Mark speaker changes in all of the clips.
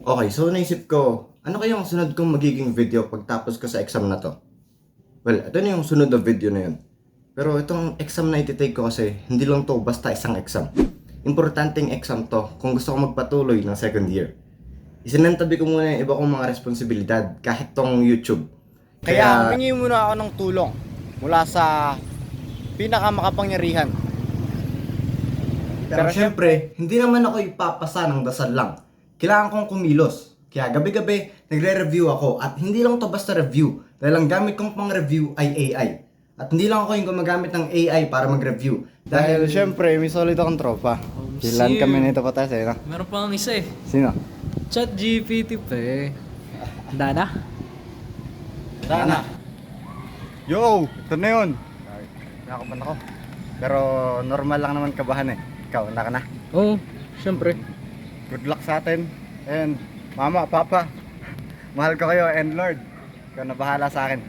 Speaker 1: Okay, so naisip ko, ano kayang sunod kong magiging video pagtapos ko sa exam na to? Well, ito na yung sunod na video na yun. Pero itong exam na iti-take ko kasi, hindi lang to basta isang exam. Importanteng exam to kung gusto ko magpatuloy ng second year. Isinantabi ko muna yung iba kong mga responsibilidad, kahit tong YouTube.
Speaker 2: Kaya humingi muna ako ng tulong mula sa pinakamakapangyarihan.
Speaker 1: Pero syempre, hindi naman ako ipapasa ng dasal lang. Kailangan kong kumilos. Kaya gabi-gabi, nagre-review ako. At hindi lang to basta review. Dahil ang gamit kong pang review ay AI. At hindi lang ako yung gumagamit ng AI para mag-review.
Speaker 2: Dahil syempre, may solid akong tropa. Ilan kami nito pa tayo sa'yo, no?
Speaker 3: Meron pa ang isa eh.
Speaker 2: Sino?
Speaker 3: Chat GPT pa eh. Handa na?
Speaker 2: Dana. Yo! Ito na yun! Nakapan ako. Pero normal lang naman kabahan eh. Ikaw, handa ka na?
Speaker 3: Oo, syempre.
Speaker 2: Good luck sa atin. And mama, papa, mahal ko kayo and Lord. Ikaw na bahala sa akin.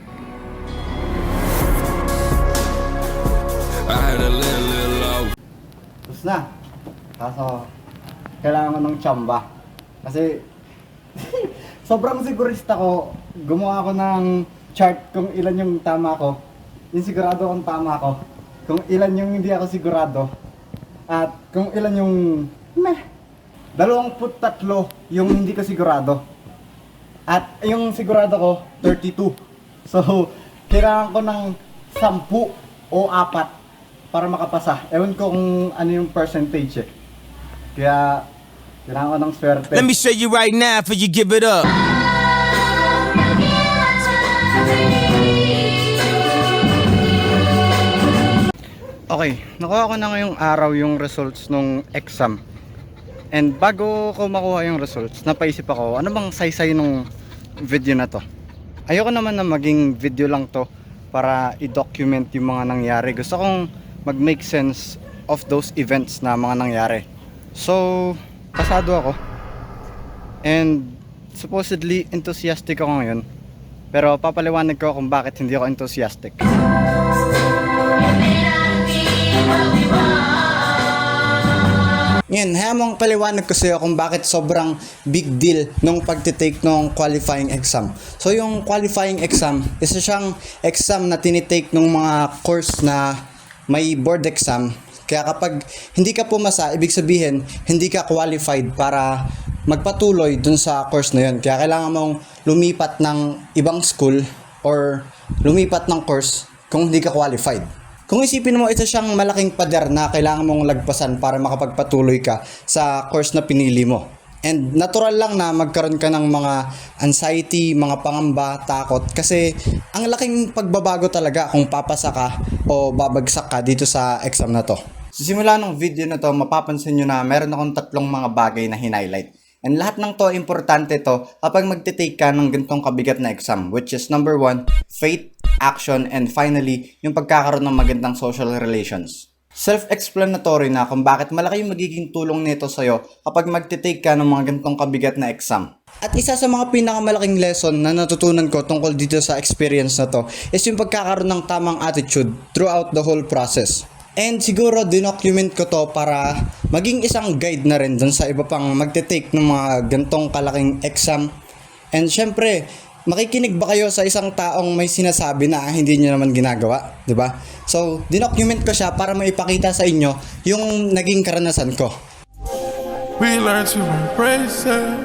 Speaker 2: Tapos na. Kaso, kailangan ko ng tsamba. Kasi, sobrang sigurista ko. Gumawa ako ng chart kung ilan yung tama ko. Yung sigurado kung tama ko. Kung ilan yung hindi ako sigurado. At kung ilan yung meh. 23 yung hindi ko sigurado. At yung sigurado ko, 32. So, kailangan ko ng 10 o 4 para makapasa. Ewan ko kung ano yung percentage eh. Kaya, kailangan ko ng swerte.
Speaker 4: Let me show you right now before you give it up.
Speaker 2: Okay, nakuha ko na ngayong araw yung results nung exam. And bago ko makuha yung results, napaisip ako, ano bang saysay nung video na to? Ayoko naman na maging video lang to para i-document yung mga nangyari. Gusto kong mag-make sense of those events na mga nangyari. So, pasado ako. And supposedly enthusiastic ako ngayon. Pero papaliwanag ko kung bakit hindi ako enthusiastic. Ngayon, hayamang paliwanag ko sa iyo kung bakit sobrang big deal nung pagtitake ng qualifying exam. So, yung qualifying exam, isa siyang exam na tinitake ng mga course na may board exam. Kaya kapag hindi ka pumasa, ibig sabihin, hindi ka qualified para magpatuloy dun sa course na yun. Kaya kailangan mong lumipat ng ibang school or lumipat ng course kung hindi ka qualified. Kung isipin mo, ito siyang malaking pader na kailangan mong lagpasan para makapagpatuloy ka sa course na pinili mo. And natural lang na magkaroon ka ng mga anxiety, mga pangamba, takot. Kasi ang laking pagbabago talaga kung papasa ka o babagsak ka dito sa exam na to. Sa simula ng video na to, mapapansin nyo na meron akong 3 mga bagay na hinighlight. And lahat ng to, importante to kapag magtitake ka ng ganitong kabigat na exam. Which is number 1, faith, action, and finally, yung pagkakaroon ng magandang social relations. Self-explanatory na kung bakit malaki yung magiging tulong nito sa'yo kapag magtitake ka ng mga ganitong kabigat na exam. At isa sa mga pinakamalaking lesson na natutunan ko tungkol dito sa experience na to is yung pagkakaroon ng tamang attitude throughout the whole process. And siguro dinocument ko to para maging isang guide na rin dun sa iba pang magte-take ng mga gantong kalaking exam. And syempre, makikinig ba kayo sa isang taong may sinasabi na hindi nyo naman ginagawa? 'Di ba? So, dinocument ko siya para maipakita sa inyo yung naging karanasan ko.
Speaker 5: We learn to embrace it.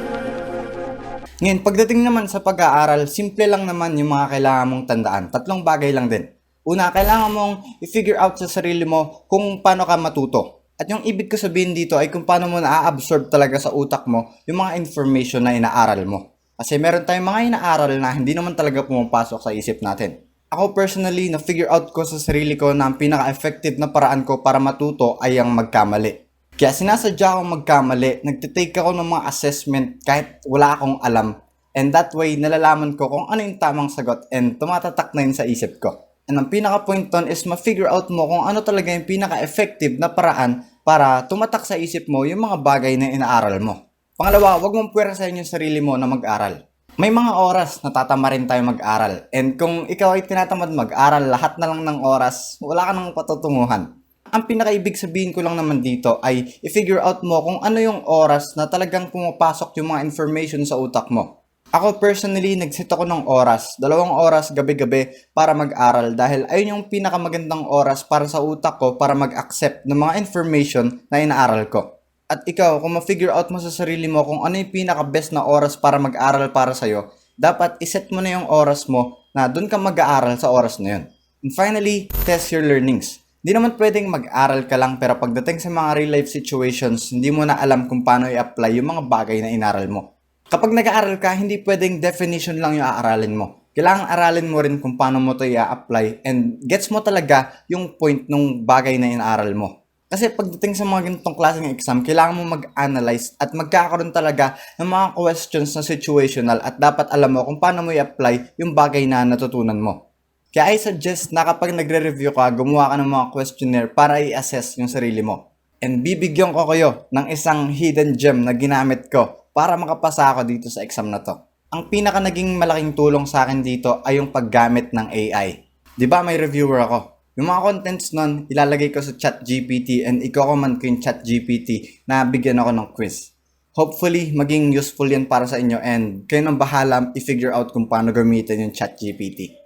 Speaker 2: Ngayon, pagdating naman sa pag-aaral, simple lang naman yung mga kailangan mong tandaan. 3 bagay lang din. Una, kailangan mong i-figure out sa sarili mo kung paano ka matuto. At yung ibig ko sabihin dito ay kung paano mo na-absorb talaga sa utak mo yung mga information na inaaral mo. Kasi meron tayong mga inaaral na hindi naman talaga pumapasok sa isip natin. Ako personally, na-figure out ko sa sarili ko na ang pinaka-effective na paraan ko para matuto ay ang magkamali. Kaya sinasadya akong magkamali, nagtitake ako ng mga assessment kahit wala akong alam. And that way, nalalaman ko kung ano yung tamang sagot and tumatatak na yun sa isip ko. And ang pinaka-point ton is ma-figure out mo kung ano talaga yung pinaka-effective na paraan para tumatak sa isip mo yung mga bagay na inaaral mo. Pangalawa, huwag mong puwersahin yung sarili mo na mag-aral. May mga oras na tatama rin tayo mag-aral. And kung ikaw ay tinatamad mag-aral lahat na lang ng oras, wala ka nang patutunguhan. Ang pinakaibig sabihin ko lang naman dito ay i-figure out mo kung ano yung oras na talagang pumapasok yung mga information sa utak mo. Ako personally, nag-set ako ng oras, 2 oras gabi-gabi para mag-aral dahil ayun yung pinakamagandang oras para sa utak ko para mag-accept ng mga information na inaaral ko. At ikaw, kung ma-figure out mo sa sarili mo kung ano yung pinaka-best na oras para mag-aral para sa'yo, dapat iset mo na yung oras mo na doon ka mag-aaral sa oras na yun. And finally, test your learnings. Di naman pwedeng mag-aral ka lang pero pagdating sa mga real life situations, hindi mo na alam kung paano i-apply yung mga bagay na inaral mo. Kapag nag-aaral ka, hindi pwedeng definition lang yung aaralin mo. Kailangan aralin mo rin kung paano mo to i-apply and gets mo talaga yung point ng bagay na inaaral mo. Kasi pagdating sa mga ganitong klaseng exam, kailangan mo mag-analyze at magkakaroon talaga ng mga questions na situational at dapat alam mo kung paano mo i-apply yung bagay na natutunan mo. Kaya I suggest na kapag nagre-review ka, gumawa ka ng mga questionnaire para i-assess yung sarili mo. And bibigyan ko kayo ng isang hidden gem na ginamit ko para makapasa ako dito sa exam na to. Ang pinaka naging malaking tulong sa akin dito ay yung paggamit ng AI. Diba may reviewer ako? Yung mga contents nun, ilalagay ko sa ChatGPT and i-comment ko yung ChatGPT na bigyan ako ng quiz. Hopefully, maging useful yan para sa inyo and kayo nang bahala i-figure out kung paano gamitin yung ChatGPT.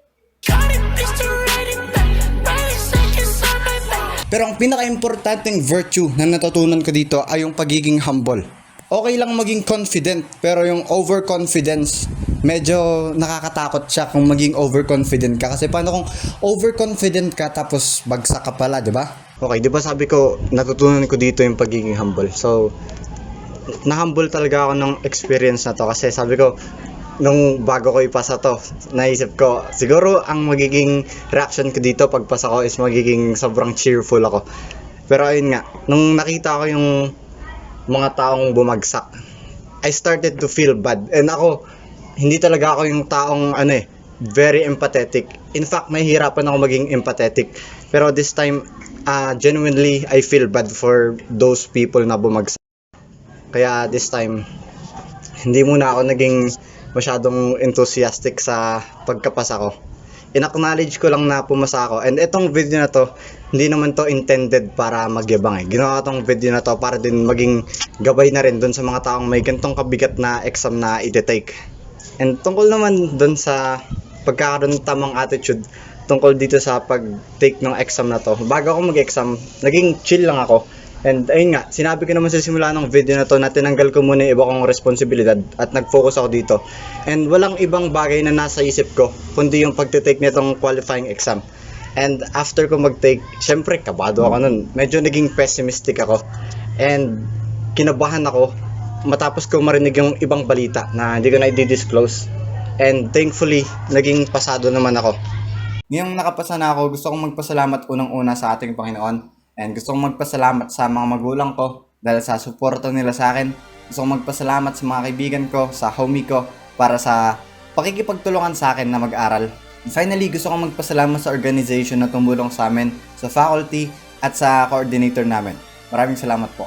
Speaker 2: Pero ang pinaka-importanting virtue na natutunan ko dito ay yung pagiging humble. Okay lang maging confident, pero yung overconfidence, medyo nakakatakot siya kung maging overconfident ka. Kasi paano kung overconfident ka tapos bagsak ka pala, di ba? Okay, di ba sabi ko, natutunan ko dito yung pagiging humble. So, na-humble talaga ako ng experience na to kasi sabi ko, nung bago ko ipasa to, naisip ko, siguro ang magiging reaction ko dito pagpasa ko is magiging sobrang cheerful ako. Pero ayun nga, nung nakita ko yung mga taong bumagsak, I started to feel bad. And ako, hindi talaga ako yung taong very empathetic. In fact, nahihirapan ako maging empathetic. Pero this time, genuinely, I feel bad for those people na bumagsak. Kaya this time, hindi muna ako naging masyadong enthusiastic sa pagkapasa ko. In-acknowledge ko lang na pumasa ako. And itong video na to, hindi naman to intended para magyabang Ginawa ko tong video na to para din maging gabay na rin dun sa mga taong may gantong kabigat na exam na i-take. And tungkol naman dun sa pagkakaroon ng tamang attitude tungkol dito sa pag-take ng exam na to. Bago ako mag-exam, naging chill lang ako. And ayun nga, sinabi ko naman sa simula ng video na to na tinanggal ko muna yung iba kong responsibilidad at nag-focus ako dito. And walang ibang bagay na nasa isip ko kundi yung pagtitake nitong qualifying exam. And after ko mag-take, syempre kabado ako nun. Medyo naging pessimistic ako. And kinabahan ako matapos ko marinig yung ibang balita na hindi ko na i-disclose. And thankfully, naging pasado naman ako. Ngayong nakapasa na ako, gusto kong magpasalamat unang-una sa ating Panginoon. And gusto kong magpasalamat sa mga magulang ko dahil sa suporta nila sa akin. Gusto kong magpasalamat sa mga kaibigan ko, sa homie ko, para sa pakikipagtulungan sa akin na mag-aral. And finally, gusto kong magpasalamat sa organization na tumulong sa amin, sa faculty, at sa coordinator namin. Maraming salamat po.